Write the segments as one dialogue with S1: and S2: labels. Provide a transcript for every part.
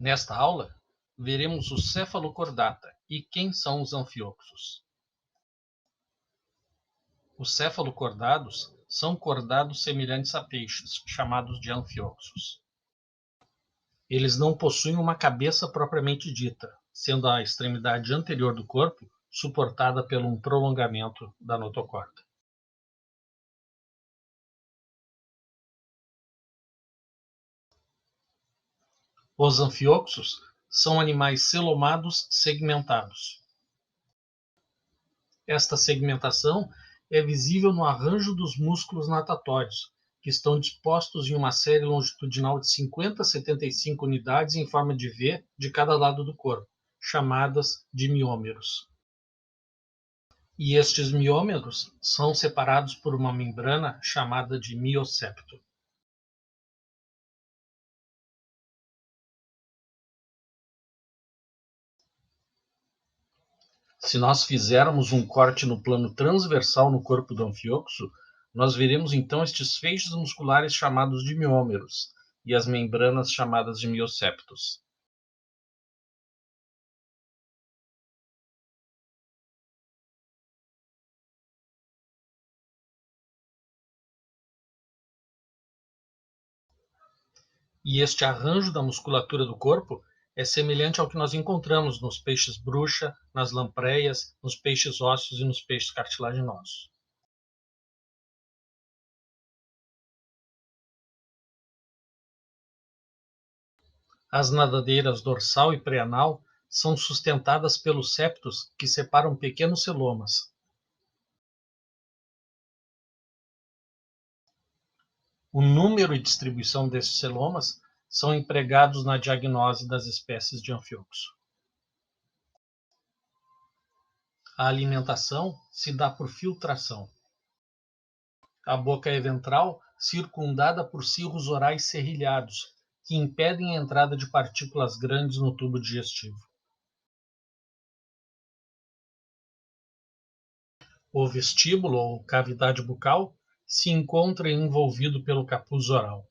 S1: Nesta aula, veremos o cefalocordata e quem são os anfíoxos. Os cefalocordados são cordados semelhantes a peixes, chamados de anfíoxos. Eles não possuem uma cabeça propriamente dita, sendo a extremidade anterior do corpo suportada por um prolongamento da notocorda. Os anfíoxos são animais celomados segmentados. Esta segmentação é visível no arranjo dos músculos natatórios, que estão dispostos em uma série longitudinal de 50 a 75 unidades em forma de V de cada lado do corpo, chamadas de miômeros. E estes miômeros são separados por uma membrana chamada de miosepto. Se nós fizermos um corte no plano transversal no corpo do anfíoxo, nós veremos então estes feixes musculares chamados de miômeros e as membranas chamadas de mioseptos. E este arranjo da musculatura do corpo é semelhante ao que nós encontramos nos peixes bruxa, nas lampreias, nos peixes ósseos e nos peixes cartilaginosos. As nadadeiras dorsal e preanal são sustentadas pelos septos que separam pequenos celomas. O número e distribuição desses celomas são empregados na diagnose das espécies de anfíoxo. A alimentação se dá por filtração. A boca é ventral, circundada por cirros orais serrilhados, que impedem a entrada de partículas grandes no tubo digestivo. O vestíbulo, ou cavidade bucal, se encontra envolvido pelo capuz oral.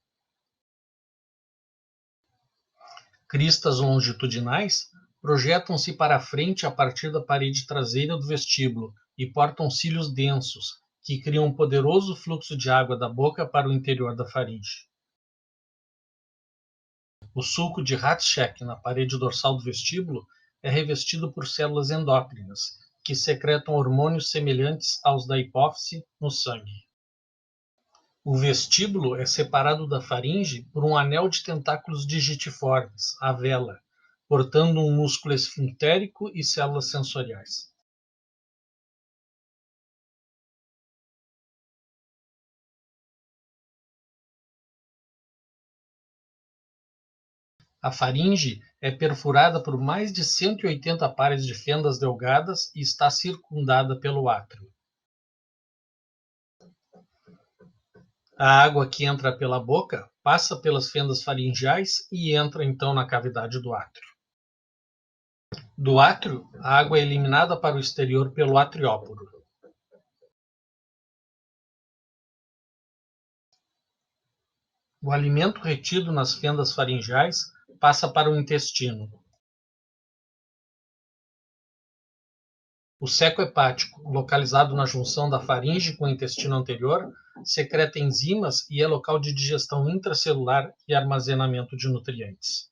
S1: Cristas longitudinais projetam-se para a frente a partir da parede traseira do vestíbulo e portam cílios densos, que criam um poderoso fluxo de água da boca para o interior da faringe. O sulco de Hatschek na parede dorsal do vestíbulo é revestido por células endócrinas, que secretam hormônios semelhantes aos da hipófise no sangue. O vestíbulo é separado da faringe por um anel de tentáculos digitiformes, a vela, portando um músculo esfintérico e células sensoriais. A faringe é perfurada por mais de 180 pares de fendas delgadas e está circundada pelo átrio. A água que entra pela boca passa pelas fendas faringeais e entra então na cavidade do átrio. Do átrio, a água é eliminada para o exterior pelo atrióporo. O alimento retido nas fendas faringeais passa para o intestino. O seco hepático, localizado na junção da faringe com o intestino anterior, secreta enzimas e é local de digestão intracelular e armazenamento de nutrientes.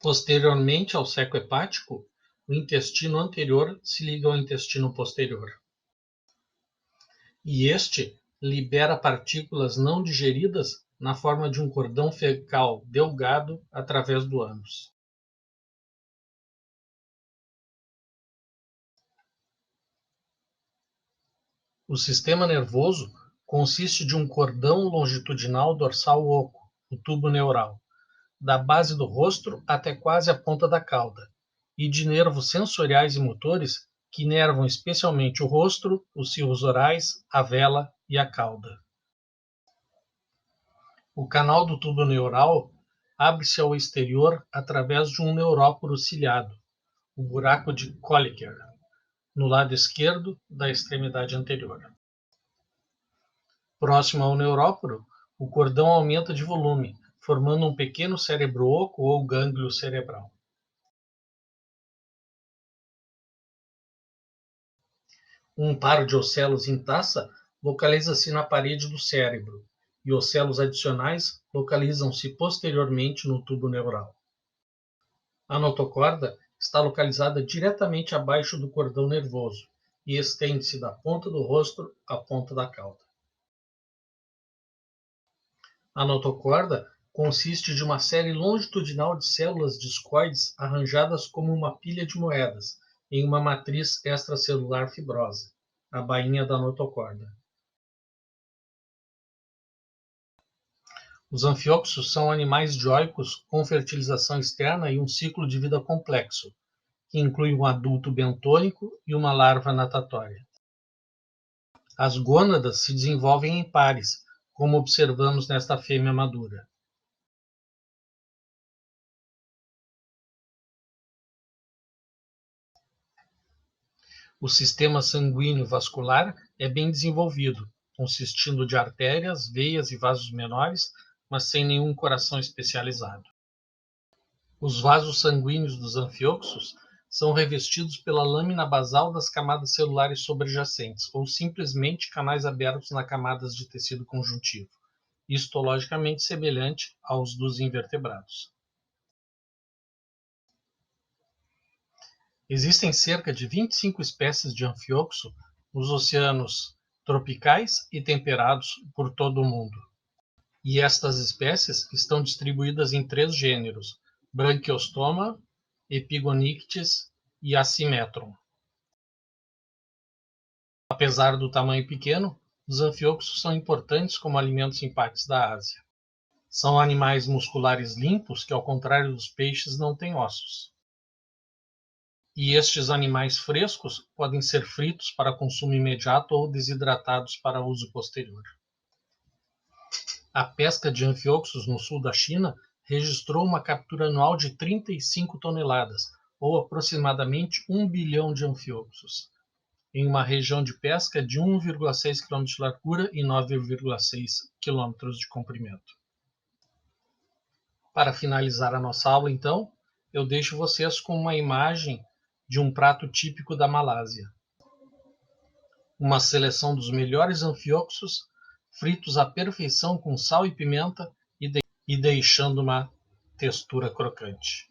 S1: Posteriormente ao seco hepático, o intestino anterior se liga ao intestino posterior. E este libera partículas não digeridas na forma de um cordão fecal delgado através do ânus. O sistema nervoso consiste de um cordão longitudinal dorsal oco, o tubo neural, da base do rosto até quase a ponta da cauda, e de nervos sensoriais e motores que inervam especialmente o rosto, os cirros orais, a vela e a cauda. O canal do tubo neural abre-se ao exterior através de um neuróporo ciliado, o buraco de Kolliker, no lado esquerdo da extremidade anterior. Próximo ao neuróporo, o cordão aumenta de volume, formando um pequeno cérebro oco ou gânglio cerebral. Um par de ocelos em taça localiza-se na parede do cérebro, e ocelos adicionais localizam-se posteriormente no tubo neural. A notocorda está localizada diretamente abaixo do cordão nervoso e estende-se da ponta do rosto à ponta da cauda. A notocorda consiste de uma série longitudinal de células discoides arranjadas como uma pilha de moedas em uma matriz extracelular fibrosa, a bainha da notocorda. Os anfíoxos são animais dioicos com fertilização externa e um ciclo de vida complexo, que inclui um adulto bentônico e uma larva natatória. As gônadas se desenvolvem em pares, como observamos nesta fêmea madura. O sistema sanguíneo vascular é bem desenvolvido, consistindo de artérias, veias e vasos menores, mas sem nenhum coração especializado. Os vasos sanguíneos dos anfíoxos são revestidos pela lâmina basal das camadas celulares sobrejacentes, ou simplesmente canais abertos nas camadas de tecido conjuntivo, histologicamente semelhante aos dos invertebrados. Existem cerca de 25 espécies de anfíoxo nos oceanos tropicais e temperados por todo o mundo. E estas espécies estão distribuídas em 3 gêneros: Branchiostoma, Epigonictis e Acimetron. Apesar do tamanho pequeno, os anfíoxos são importantes como alimentos em partes da Ásia. São animais musculares limpos que, ao contrário dos peixes, não têm ossos. E estes animais frescos podem ser fritos para consumo imediato ou desidratados para uso posterior. A pesca de anfíoxos no sul da China registrou uma captura anual de 35 toneladas, ou aproximadamente 1 bilhão de anfíoxos, em uma região de pesca de 1,6 km de largura e 9,6 km de comprimento. Para finalizar a nossa aula, então, eu deixo vocês com uma imagem de um prato típico da Malásia. Uma seleção dos melhores anfíoxos, fritos à perfeição com sal e pimenta e deixando uma textura crocante.